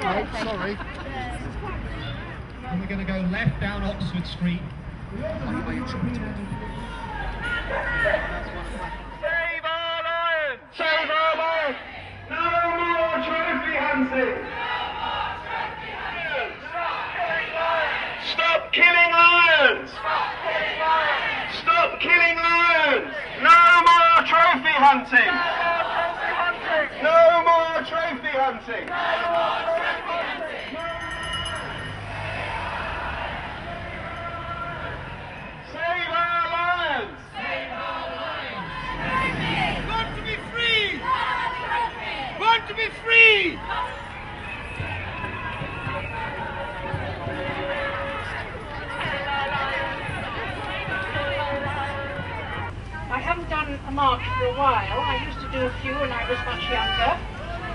Oh, sorry. And we're going to go left down Oxford Street. Save our lions! Save our lions! No more trophy hunting! Stop killing lions! Stop killing lions! No more trophy hunting! No more trophy hunting! Save our lions! Want to be free! Want to be free! I haven't done a march for a while. I used to do a few when I was much younger,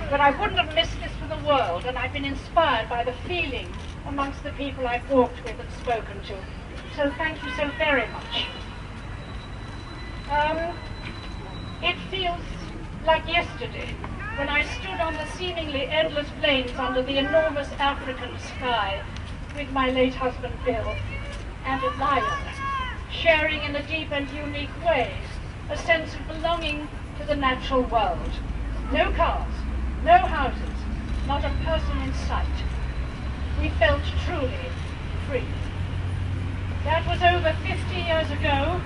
but I wouldn't have missed this for the world, and I've been inspired by the feeling amongst the people I've walked with and spoken to. So thank you so very much. It feels like yesterday when I stood on the seemingly endless plains under the enormous African sky with my late husband Bill and a lion, sharing in a deep and unique way a sense of belonging to the natural world. No cars, no houses, not a person in sight. We felt truly free. That was over 50 years ago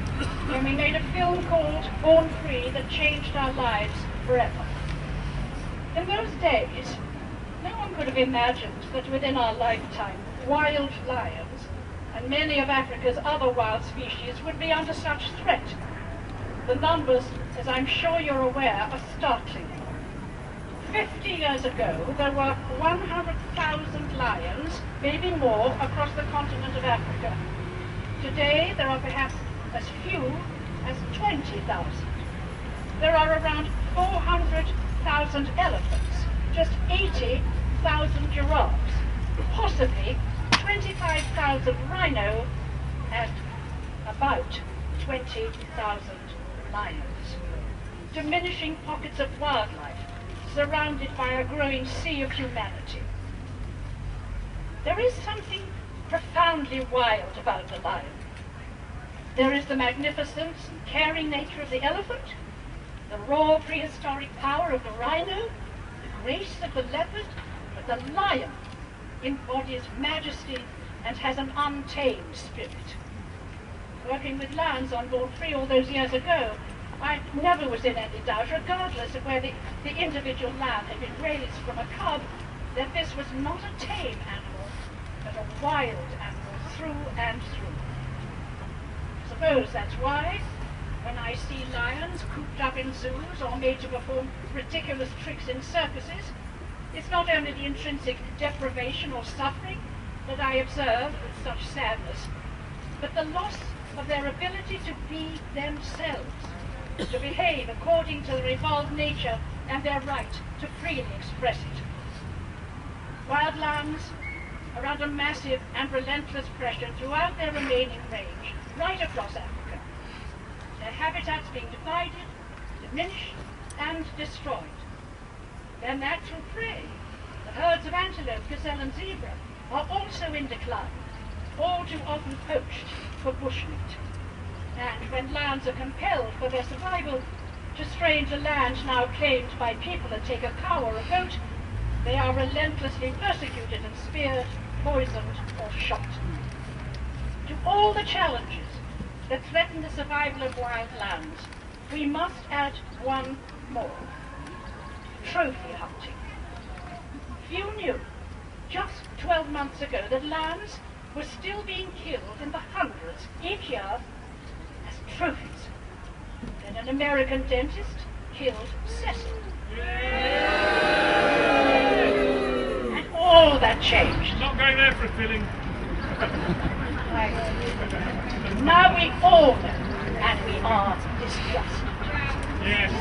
when we made a film called Born Free that changed our lives forever. In those days, no one could have imagined that within our lifetime, wild lions and many of Africa's other wild species would be under such threat. The numbers, as I'm sure you're aware, are startling. 50 years ago, there were 100,000 lions, maybe more, across the continent of Africa. Today, there are perhaps as few as 20,000. There are around 400,000 elephants, just 80,000 giraffes, possibly 25,000 rhino, and about 20,000 lions. Diminishing pockets of wildlife, surrounded by a growing sea of humanity. There is something profoundly wild about the lion. There is the magnificence and caring nature of the elephant, the raw prehistoric power of the rhino, the grace of the leopard, but the lion embodies majesty and has an untamed spirit. Working with lions on Born Free all those years ago, I never was in any doubt, regardless of where the individual lamb had been raised from a cub, that this was not a tame animal, but a wild animal through and through. I suppose that's why, when I see lions cooped up in zoos or made to perform ridiculous tricks in circuses, it's not only the intrinsic deprivation or suffering that I observe with such sadness, but the loss of their ability to be themselves, to behave according to their evolved nature and their right to freely express it. Wild lambs are under massive and relentless pressure throughout their remaining range, right across Africa. Their habitats being divided, diminished, and destroyed. Their natural prey, the herds of antelope, gazelle, and zebra, are also in decline, all too often poached for bushmeat. And when lions are compelled for their survival to stray into land now claimed by people that take a cow or a goat, they are relentlessly persecuted and speared, poisoned, or shot. To all the challenges that threaten the survival of wild lands, we must add one more: trophy hunting. Few knew, just 12 months ago, that lambs were still being killed in the hundreds each year as trophies. Then an American dentist killed Cecil. And all that changed. Not going there for a filling. Now we all know, and we are disgusted. Yes.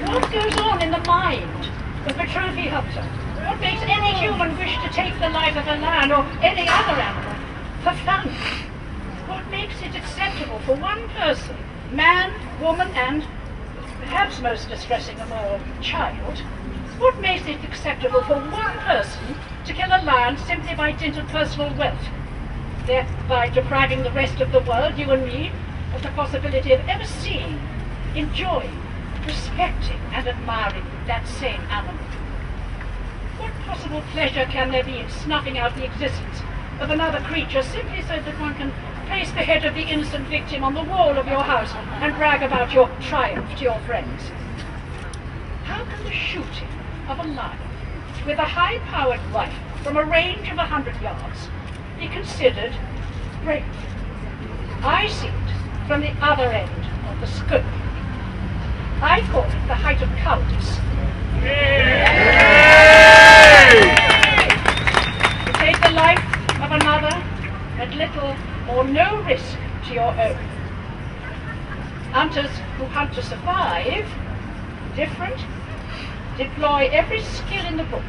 What goes on in the mind of a trophy hunter? What makes any human wish to take the life of a lion or any other animal for fun? What makes it acceptable for one person man, woman, and, perhaps most distressing of all, child, what makes it acceptable for one person to kill a lion simply by dint of personal wealth, thereby depriving the rest of the world, you and me, of the possibility of ever seeing, enjoying, respecting, and admiring that same animal? What possible pleasure can there be in snuffing out the existence of another creature simply so that one can place the head of the innocent victim on the wall of your house and brag about your triumph to your friends? How can the shooting of a lion with a high-powered rifle from a range of 100 yards be considered brave? I see it from the other end of the scope. I call it the height of cowardice. To take the life of another at little or no risk to your own. Hunters who hunt to survive, different, deploy every skill in the book,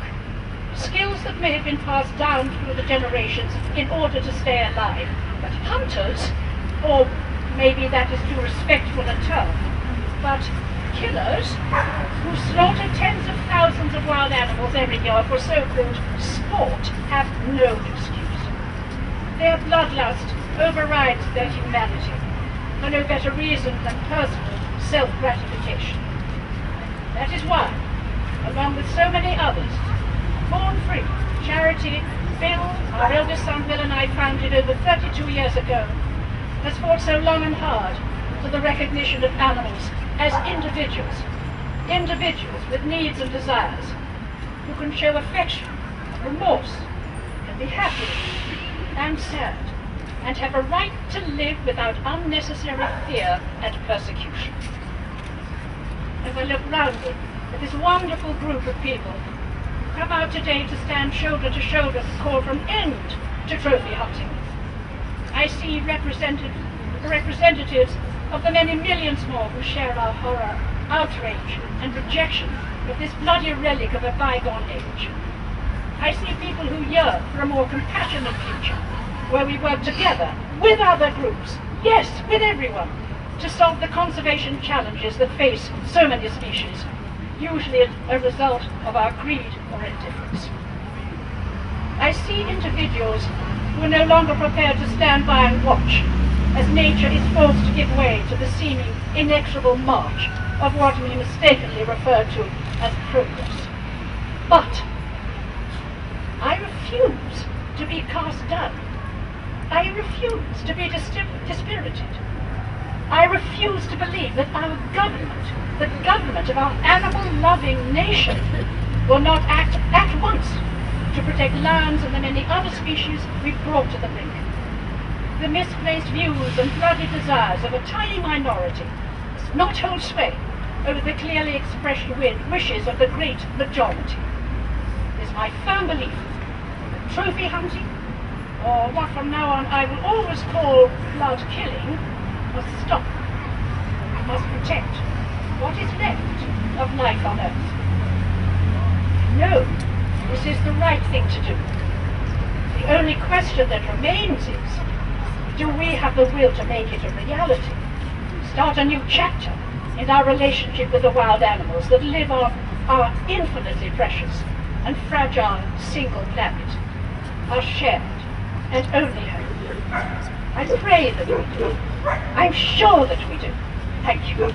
skills that may have been passed down through the generations in order to stay alive. But hunters, or maybe that is too respectful a term, but killers who slaughter tens of thousands of wild animals every year for so-called sport have no excuse. Their bloodlust overrides their humanity for no better reason than personal self-gratification. That is why, along with so many others, Born Free, charity Bill, our eldest son Bill, and I founded over 32 years ago, has fought so long and hard for the recognition of animals as individuals with needs and desires, who can show affection, remorse, can be happy and sad, and have a right to live without unnecessary fear and persecution. As I look roundly at this wonderful group of people who come out today to stand shoulder to shoulder to call for an end to trophy hunting, I see representatives of the many millions more who share our horror, outrage, and rejection of this bloody relic of a bygone age. I see people who yearn for a more compassionate future, where we work together with other groups, yes, with everyone, to solve the conservation challenges that face so many species, usually as a result of our greed or indifference. I see individuals who are no longer prepared to stand by and watch as nature is forced to give way to the seeming inexorable march of what we mistakenly refer to as progress. But I refuse to be cast down. I refuse to be dispirited. I refuse to believe that our government, the government of our animal-loving nation, will not act at once to protect lions and the many other species we've brought to the brink. The misplaced views and bloody desires of a tiny minority must not hold sway over the clearly expressed wishes of the great majority. It is my firm belief that trophy hunting, or what from now on I will always call blood killing, must stop. We must protect what is left of life on Earth. No, this is the right thing to do. The only question that remains is, do we have the will to make it a reality? Start a new chapter in our relationship with the wild animals that live on our infinitely precious and fragile single planet, our shared and only hope. I pray that we do. I'm sure that we do. Thank you.